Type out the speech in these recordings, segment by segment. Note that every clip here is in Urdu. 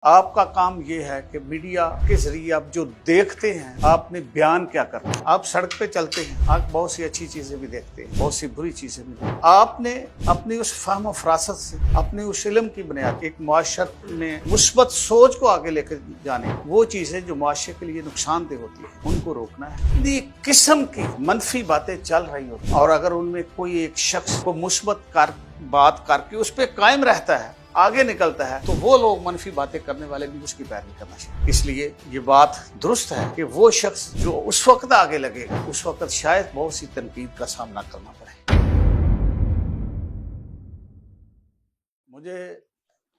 آپ کا کام یہ ہے کہ میڈیا کے ذریعے آپ جو دیکھتے ہیں آپ نے بیان کیا کرنا ہے۔ آپ سڑک پہ چلتے ہیں، آپ بہت سی اچھی چیزیں بھی دیکھتے ہیں، بہت سی بری چیزیں بھی دیکھتے ہیں۔ آپ نے اپنی اس فہم و فراست سے، اپنے اس علم کی بنیاد ایک معاشرت میں مثبت سوچ کو آگے لے کر جانے، وہ چیزیں جو معاشرے کے لیے نقصان دہ ہوتی ہیں ان کو روکنا ہے۔ ایک قسم کی منفی باتیں چل رہی ہوتی ہیں اور اگر ان میں کوئی ایک شخص کو مثبت بات کر کے اس پہ قائم رہتا ہے، آگے نکلتا ہے، تو وہ لوگ منفی باتیں کرنے والے بھی اس کی پیروی کرنا چاہیے۔ اس لیے یہ بات درست ہے کہ وہ شخص جو اس وقت آگے لگے گا اس وقت شاید بہت سی تنقید کا سامنا کرنا پڑے۔ مجھے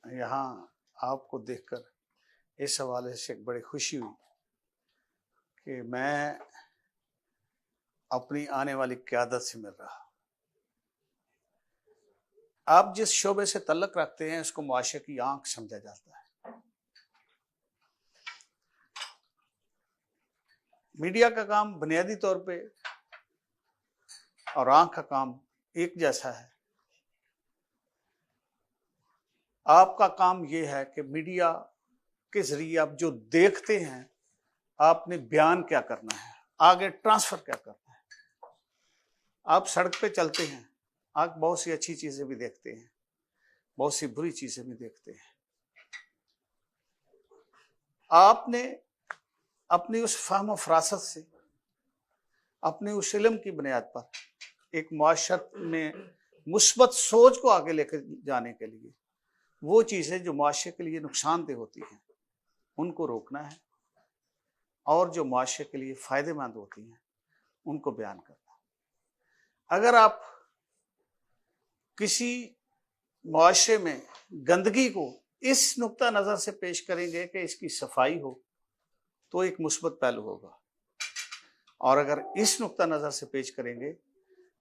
یہاں آپ کو دیکھ کر اس حوالے سے ایک بڑی خوشی ہوئی کہ میں اپنی آنے والی قیادت سے مل رہا۔ آپ جس شعبے سے تعلق رکھتے ہیں اس کو معاشرے کی آنکھ سمجھا جاتا ہے۔ میڈیا کا کام بنیادی طور پہ اور آنکھ کا کام ایک جیسا ہے۔ آپ کا کام یہ ہے کہ میڈیا کے ذریعے آپ جو دیکھتے ہیں آپ نے بیان کیا کرنا ہے، آگے ٹرانسفر کیا کرنا ہے۔ آپ سڑک پہ چلتے ہیں، آپ بہت سی اچھی چیزیں بھی دیکھتے ہیں، بہت سی بری چیزیں بھی دیکھتے ہیں۔ آپ نے اپنی اس فہم و فراست سے، اپنے اس علم کی بنیاد پر ایک معاشرت میں مثبت سوچ کو آگے لے کر جانے کے لیے وہ چیزیں جو معاشرے کے لیے نقصان دہ ہوتی ہیں ان کو روکنا ہے اور جو معاشرے کے لیے فائدہ مند ہوتی ہیں ان کو بیان کرنا ہے۔ اگر آپ کسی معاشرے میں گندگی کو اس نقطہ نظر سے پیش کریں گے کہ اس کی صفائی ہو تو ایک مثبت پہلو ہوگا، اور اگر اس نقطہ نظر سے پیش کریں گے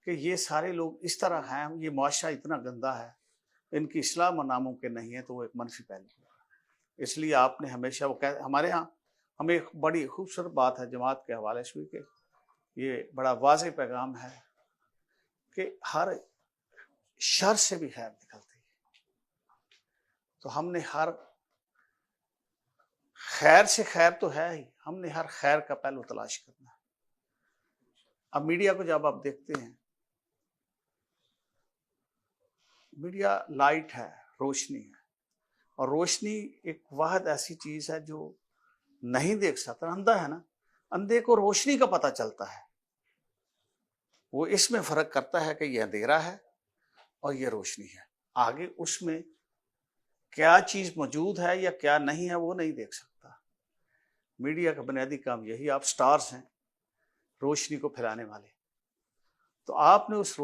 کہ یہ سارے لوگ اس طرح ہیں، یہ معاشرہ اتنا گندا ہے، ان کی اصلاح ناممکن نہیں ہے، تو وہ ایک منفی پہلو ہوگا۔ اس لیے آپ نے ہمیشہ ہمارے ہاں ہمیں ایک بڑی خوبصورت بات ہے جماعت کے حوالے سے ہوئی کہ یہ بڑا واضح پیغام ہے کہ ہر شر سے بھی خیر نکلتی ہے، تو ہم نے ہر خیر سے خیر تو ہے ہی، ہم نے ہر خیر کا پہلو تلاش کرنا ہے۔ اب میڈیا کو جب آپ دیکھتے ہیں، میڈیا لائٹ ہے، روشنی ہے، اور روشنی ایک واحد ایسی چیز ہے جو نہیں دیکھ سکتا۔ اندھا ہے نا، اندھے کو روشنی کا پتہ چلتا ہے، وہ اس میں فرق کرتا ہے کہ یہ اندھیرا ہے اور یہ روشنی ہے، آگے اس میں کیا چیز موجود ہے یا کیا نہیں ہے وہ نہیں دیکھ سکتا۔ میڈیا کا بنیادی کام یہی، آپ سٹارز ہیں روشنی کو پھیلانے والے، تو آپ نے اس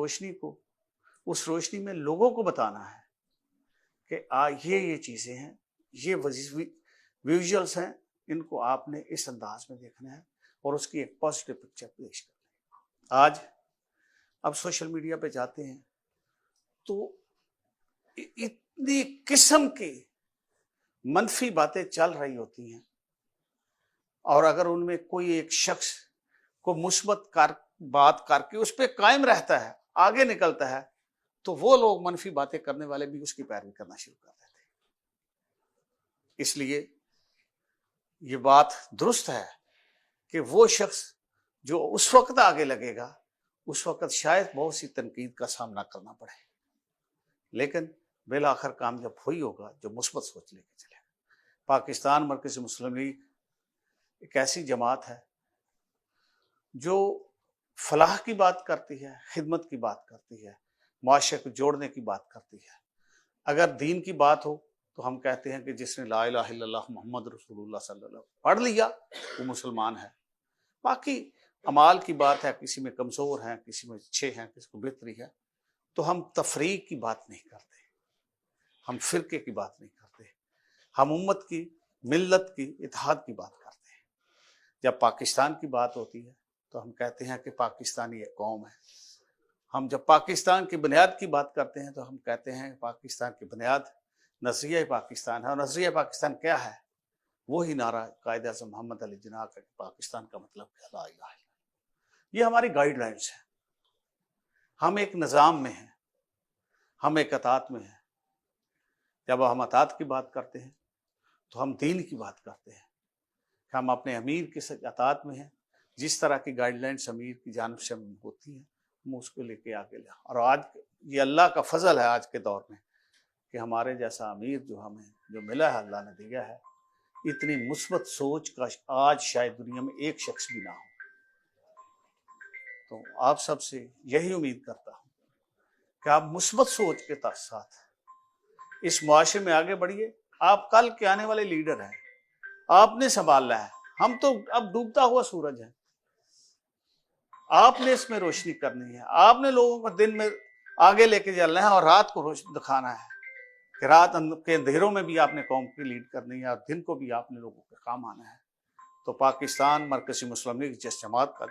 روشنی میں لوگوں کو بتانا ہے کہ یہ چیزیں ہیں، یہ ویژولز ہیں، ان کو آپ نے اس انداز میں دیکھنا ہے اور اس کی ایک پازیٹیو پکچر پیش کرنا ہے۔ آج اب سوشل میڈیا پہ جاتے ہیں تو اتنی قسم کی منفی باتیں چل رہی ہوتی ہیں، اور اگر ان میں کوئی ایک شخص کو مثبت بات کر کے اس پہ قائم رہتا ہے، آگے نکلتا ہے، تو وہ لوگ منفی باتیں کرنے والے بھی اس کی پیروی کرنا شروع کر دیتے ہیں۔ اس لیے یہ بات درست ہے کہ وہ شخص جو اس وقت آگے لگے گا اس وقت شاید بہت سی تنقید کا سامنا کرنا پڑے، لیکن بالآخر کامیاب وہی ہوگا جو مثبت سوچ لے کے چلے گا۔ پاکستان مرکزی مسلم لیگ ایک ایسی جماعت ہے جو فلاح کی بات کرتی ہے، خدمت کی بات کرتی ہے، معاشرے کو جوڑنے کی بات کرتی ہے۔ اگر دین کی بات ہو تو ہم کہتے ہیں کہ جس نے لا الہ الا اللہ محمد رسول اللہ صلی اللہ علیہ وسلم پڑھ لیا وہ مسلمان ہے۔ باقی اعمال کی بات ہے، کسی میں کمزور ہیں، کسی میں اچھے ہیں، کسی کو بہتری ہے، تو ہم تفریق کی بات نہیں کرتے، ہم فرقے کی بات نہیں کرتے، ہم امت کی، ملت کی اتحاد کی بات کرتے ہیں۔ جب پاکستان کی بات ہوتی ہے تو ہم کہتے ہیں کہ پاکستانی ایک قوم ہے۔ ہم جب پاکستان کی بنیاد کی بات کرتے ہیں تو ہم کہتے ہیں پاکستان کی بنیاد نظریہ پاکستان ہے، اور نظریہ پاکستان کیا ہے؟ وہی نعرہ قائد اعظم محمد علی جناح کا کہ پاکستان کا مطلب ہے لا الہ الا اللہ۔ یہ ہماری گائیڈ لائنس ہیں، ہم ایک نظام میں ہیں، ہم ایک اطاعت میں ہیں۔ جب ہم اطاعت کی بات کرتے ہیں تو ہم دین کی بات کرتے ہیں کہ ہم اپنے امیر کے اطاعت میں ہیں، جس طرح کی گائیڈ لائنس امیر کی جانب سے ہوتی ہیں ہم اس کو لے کے آگے لیں۔ اور آج یہ اللہ کا فضل ہے آج کے دور میں کہ ہمارے جیسا امیر جو ہمیں جو ملا ہے، اللہ نے دیا ہے، اتنی مثبت سوچ کا آج شاید دنیا میں ایک شخص بھی نہ ہو۔ تو آپ سب سے یہی امید کرتا ہوں کہ آپ مثبت سوچ کے ساتھ اس معاشرے میں آگے بڑھیے۔ آپ کل کے آنے والے لیڈر ہیں، آپ نے سنبھالنا ہے، ہم تو اب ڈوبتا ہوا سورج ہے، آپ نے اس میں روشنی کرنی ہے، آپ نے لوگوں کو دن میں آگے لے کے چلنا ہے اور رات کو روشنی دکھانا ہے کہ رات کے اندھیروں میں بھی آپ نے قوم کی لیڈ کرنی ہے اور دن کو بھی آپ نے لوگوں کے کام آنا ہے۔ تو پاکستان مرکزی مسلم لیگ جس جماعت کا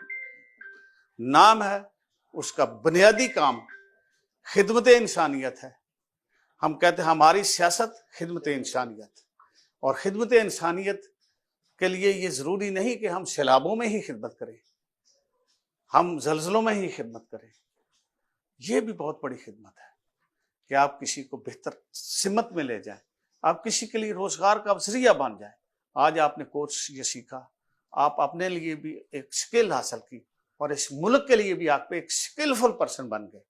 نام ہے، اس کا بنیادی کام خدمت انسانیت ہے۔ ہم کہتے ہیں ہماری سیاست خدمت انسانیت، اور خدمت انسانیت کے لیے یہ ضروری نہیں کہ ہم سیلابوں میں ہی خدمت کریں، ہم زلزلوں میں ہی خدمت کریں۔ یہ بھی بہت بڑی خدمت ہے کہ آپ کسی کو بہتر سمت میں لے جائیں، آپ کسی کے لیے روزگار کا ذریعہ بن جائیں۔ آج آپ نے کورس یہ سیکھا، آپ اپنے لیے بھی ایک سکل حاصل کی اور اس ملک کے لیے بھی آپ ایک سکلفل پرسن بن گئے۔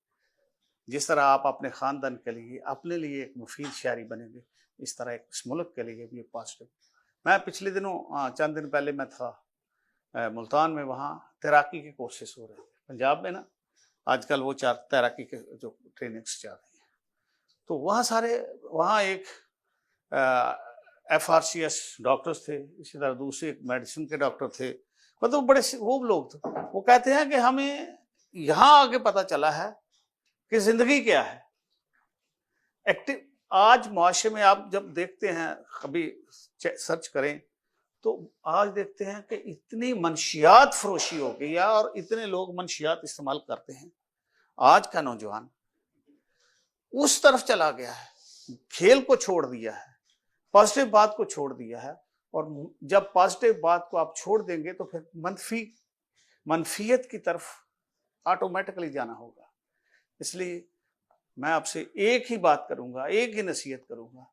جس طرح آپ اپنے خاندان کے لیے اپنے لیے ایک مفید شہری بنیں گے، اس طرح اس ملک کے لیے بھی ایک پازیٹو۔ میں پچھلے دنوں چند دن پہلے میں تھا ملتان میں، وہاں تیراکی کے کورسز ہو رہے تھے پنجاب میں نا، آج کل وہ تیراکی کے جو ٹریننگس چل رہی ہیں، تو وہاں ایک FRCS ڈاکٹرز تھے، اسی طرح دوسرے ایک میڈیسن کے ڈاکٹر تھے، مطلب بڑے وہ لوگ تھے۔ وہ کہتے ہیں کہ ہمیں یہاں آگے پتہ چلا ہے کہ زندگی کیا ہے۔ آج معاشرے میں آپ جب دیکھتے ہیں، کبھی سرچ کریں تو آج دیکھتے ہیں کہ اتنی منشیات فروشی ہو گئی ہے اور اتنے لوگ منشیات استعمال کرتے ہیں۔ آج کا نوجوان اس طرف چلا گیا ہے، کھیل کو چھوڑ دیا ہے، پازیٹیو بات کو چھوڑ دیا ہے، اور جب پازیٹیو بات کو آپ چھوڑ دیں گے تو پھر منفیت کی طرف آٹومیٹکلی جانا ہوگا۔ اس لیے میں آپ سے ایک ہی بات کروں گا، ایک ہی نصیحت کروں گا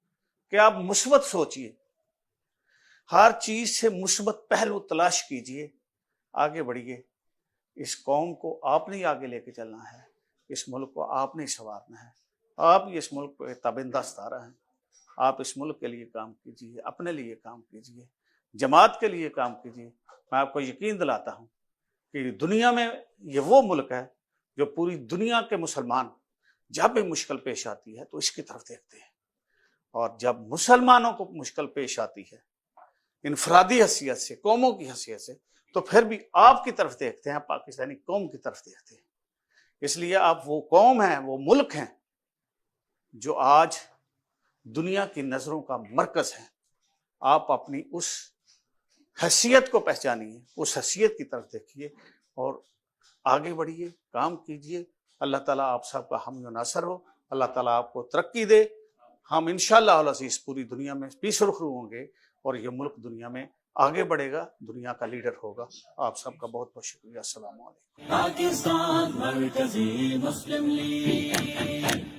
کہ آپ مثبت سوچئے، ہر چیز سے مثبت پہلو تلاش کیجئے، آگے بڑھیے۔ اس قوم کو آپ نے آگے لے کے چلنا ہے، اس ملک کو آپ نے سنوارنا ہے، آپ اس ملک پہ تابندہ ستارہ ہیں۔ آپ اس ملک کے لیے کام کیجئے، اپنے لیے کام کیجئے، جماعت کے لیے کام کیجئے۔ میں آپ کو یقین دلاتا ہوں کہ دنیا میں یہ وہ ملک ہے جو پوری دنیا کے مسلمان جب بھی مشکل پیش آتی ہے تو اس کی طرف دیکھتے ہیں، اور جب مسلمانوں کو مشکل پیش آتی ہے انفرادی حیثیت سے، قوموں کی حیثیت سے، تو پھر بھی آپ کی طرف دیکھتے ہیں، پاکستانی قوم کی طرف دیکھتے ہیں۔ اس لیے آپ وہ قوم ہیں، وہ ملک ہیں جو آج دنیا کی نظروں کا مرکز ہے۔ آپ اپنی اس حیثیت کو پہچانیے، اس حیثیت کی طرف دیکھیے اور آگے بڑھیے، کام کیجیے۔ اللہ تعالیٰ آپ سب کا حامی و ناصر ہو، اللہ تعالیٰ آپ کو ترقی دے۔ ہم انشاءاللہ العزیز پوری دنیا میں بھی سرخرو ہوں گے اور یہ ملک دنیا میں آگے بڑھے گا، دنیا کا لیڈر ہوگا۔ آپ سب کا بہت بہت شکریہ۔ السلام علیکم۔ پاکستان مرکزی مسلم لیگ